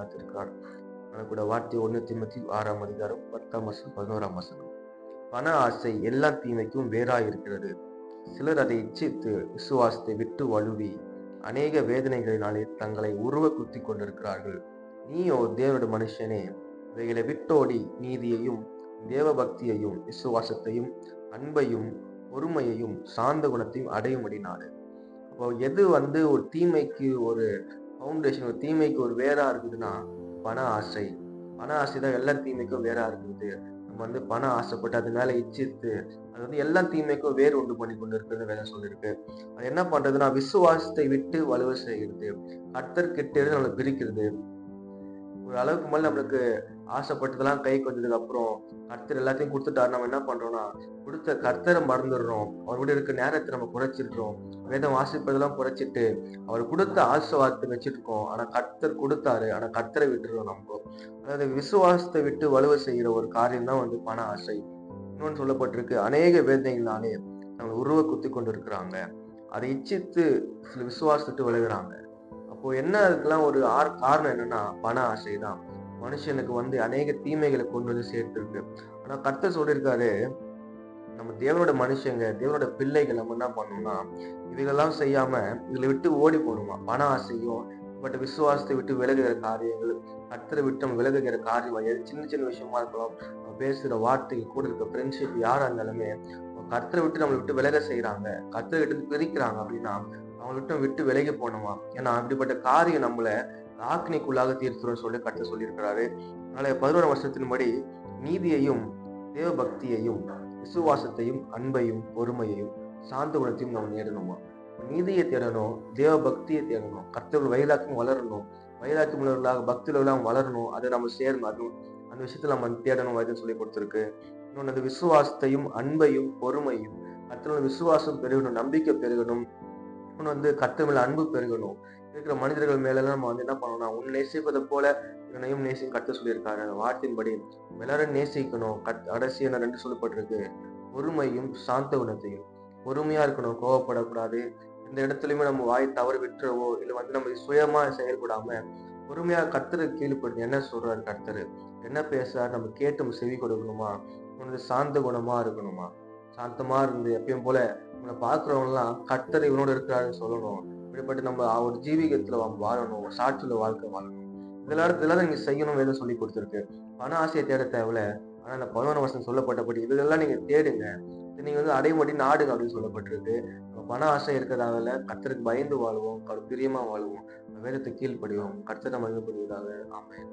பாதுகாத்திருக்கிறார். கூட வார்த்தை 1 தீமோத்தேயு 6ஆம் அதிகாரம் 10ஆம் வசனம் 11ஆம் வசனம். பண ஆசை எல்லா தீமைக்கும் வேறாய் இருக்கிறது. சிலர் அதை இச்சித்து விசுவாசத்தை விட்டு வழுவி அநேக வேதனைகளினாலே தங்களை உருவ குத்தி கொண்டிருக்கிறார்கள். நீயோ தேவனுடைய மனுஷனே, இவைகளை விட்டோடி நீதியையும் தேவ பக்தியையும் விசுவாசத்தையும் அன்பையும் பொறுமையையும் சாந்த குணத்தையும் அடையும்படினாலே. அப்போ எது ஒரு தீமைக்கு ஒரு ஃபவுண்டேஷன், ஒரு தீமைக்கு ஒரு வேரா இருக்குதுன்னா பண ஆசை. பண ஆசை தான் எல்லா தீமைக்கும் வேரா இருக்குது. நம்ம பணம் ஆசைப்பட்டு அது மேல இச்சித்து அது எல்லா தீமைக்கும் வேறு உண்டு பண்ணி கொண்டு இருக்கிறது வேதம் சொல்லியிருக்கு. அது என்ன பண்றதுன்னா விசுவாசத்தை விட்டு வலுவ செய்கிறது. கர்த்தர் கிட்ட இருந்து நம்மளை பிரிக்கிறது. ஒரு அளவுக்கு மேல நம்மளுக்கு ஆசைப்பட்டதெல்லாம் கை கொஞ்சதுக்கு அப்புறம் கர்த்தர் எல்லாத்தையும் கொடுத்துட்டாரு. நம்ம என்ன பண்றோம்னா கொடுத்த கர்த்தரை மறந்துடுறோம். அவருடைய இருக்க நேரத்தை நம்ம குறைச்சிடுறோம். வேதம் வாசிப்பதெல்லாம் குறைச்சிட்டு அவர் கொடுத்த ஆசீர்வாதத்தை வச்சுட்டு இருக்கோம். ஆனா கர்த்தர் கொடுத்தாரு, ஆனா கர்த்தரை விட்டுறோம் நம்ம. அதாவது விசுவாசத்தை விட்டு வலுவ செய்கிற ஒரு காரியம் தான் பண ஆசை. இன்னொன்று சொல்லப்பட்டிருக்கு, அநேக வேதனைகளாலே நம்ம உருவ குத்தி கொண்டு இருக்கிறாங்க. அதை இச்சித்து சில விசுவாசத்தை விலகுறாங்க. அப்போ என்ன அதுக்கெல்லாம் ஒரு காரணம் என்னன்னா பண ஆசை தான். மனுஷனுக்கு அநேக தீமைகளை கொண்டு சேர்த்திருக்கு. ஆனா கர்த்தர் சொல்லியிருக்காரு, நம்ம தேவனோட மனுஷங்க, தேவனோட பிள்ளைகள் நம்ம என்ன பண்ணணும்னா இவைகள்லாம் செய்யாம இதுல விட்டு ஓடி போகணுமா. பண ஆசையும் பட் விசுவாசத்தை விட்டு விலகுகிற காரியங்கள், கர்த்தரை விட்டு நம்ம விலகுகிற காரியம் சின்ன சின்ன விஷயமா இருக்கலாம். நம்ம பேசுற வார்த்தைகள் கூட இருக்க ஃப்ரெண்ட்ஷிப் யாரா இருந்தாலுமே கர்த்தரை விட்டு நம்மளை விட்டு விலக செய்யறாங்க, கர்த்தரை விட்டு பிரிக்கிறாங்க அப்படின்னா அவங்கள்ட்ட விட்டு விலகி போனோமா. ஏன்னா அப்படிப்பட்ட காரியம் நம்மளை ஆக்கினைக்குள்ளாக தீர்த்துரும் சொல்லி கர்த்தர் சொல்லியிருக்கிறாரு. அதனால 11ஆம் வருஷத்தின்படி நீதியையும் தேவ பக்தியையும் விசுவாசத்தையும் அன்பையும் பொறுமையையும் சாந்த குணத்தையும் நம்ம நேடணுமா. நீதியை தேடணும், தேவ பக்தியை தேடணும், கர்த்தர்கள் வைராக்கியம் வளரணும், வைராக்கியம் உள்ளவர்களாக பக்தியில வளரணும். அதை நம்ம சேரணும். அதுவும் அந்த விஷயத்துல நம்ம தேடணும். வைத்தியம் சொல்லி கொடுத்துருக்கு. இன்னொன்று அந்த விசுவாசத்தையும் அன்பையும் பொறுமையும், கர்த்தரோட விசுவாசம் பெருகணும், நம்பிக்கை பெருகணும். இன்னொன்று கர்த்தர் மேல அன்பு பெருகணும். இருக்கிற மனிதர்கள் மேல எல்லாம் நம்ம என்ன பண்ணணும்னா உன்னை நேசிப்பதை போல இவனையும் நேசியும் கர்த்தர் சொல்லியிருக்காரு. அந்த வார்த்தையின்படி எல்லாரும் நேசிக்கணும். கடைசி என்ன 2 சொல்லப்பட்டிருக்கு, பொறுமையும் சாந்த குணத்தையும். பொறுமையா இருக்கணும், கோவப்படக்கூடாது. இந்த இடத்துலயுமே நம்ம வாய் தவறு விட்டுறவோ இல்ல நம்ம சுயமா செயல்படாம பொறுமையா கர்த்தருக்கு கீழ்பட்டு என்ன சொல்றாரு கர்த்தர், என்ன பேசுறாரு நம்ம கேட்டு நம்ம செவி கொடுக்கணுமா. சாந்த குணமா இருக்கணுமா, சாந்தமா இருந்து எப்பயும் போல நம்மளை பாக்குறவங்க எல்லாம் கர்த்தர் இவனோட இருக்கிறாருன்னு சொல்லணும். இப்படிப்பட்டு நம்ம ஒரு ஜீவிகத்துல வாழணும், சாட்சியில வாழ்க்கை வாழணும். இதெல்லாம் நீங்க செய்யணும் வேதம் சொல்லி கொடுத்துருக்கு. பண ஆசையை தேட தேவையில்ல. ஆனா அந்த 11ஆம் வசனம் சொல்லப்பட்டபடி இதெல்லாம் நீங்க தேடுங்க, நீங்க அடைமடி நாடுங்க அப்படின்னு சொல்லப்பட்டிருக்கு. பண ஆசை இருக்கிறதால கர்த்தருக்கு பயந்து வாழுவோம், பிரியமா வாழுவோம், வேதத்தை கீழ்ப்படிவோம், கர்த்தரை மகிமைப்படுவதாக. ஆமென்.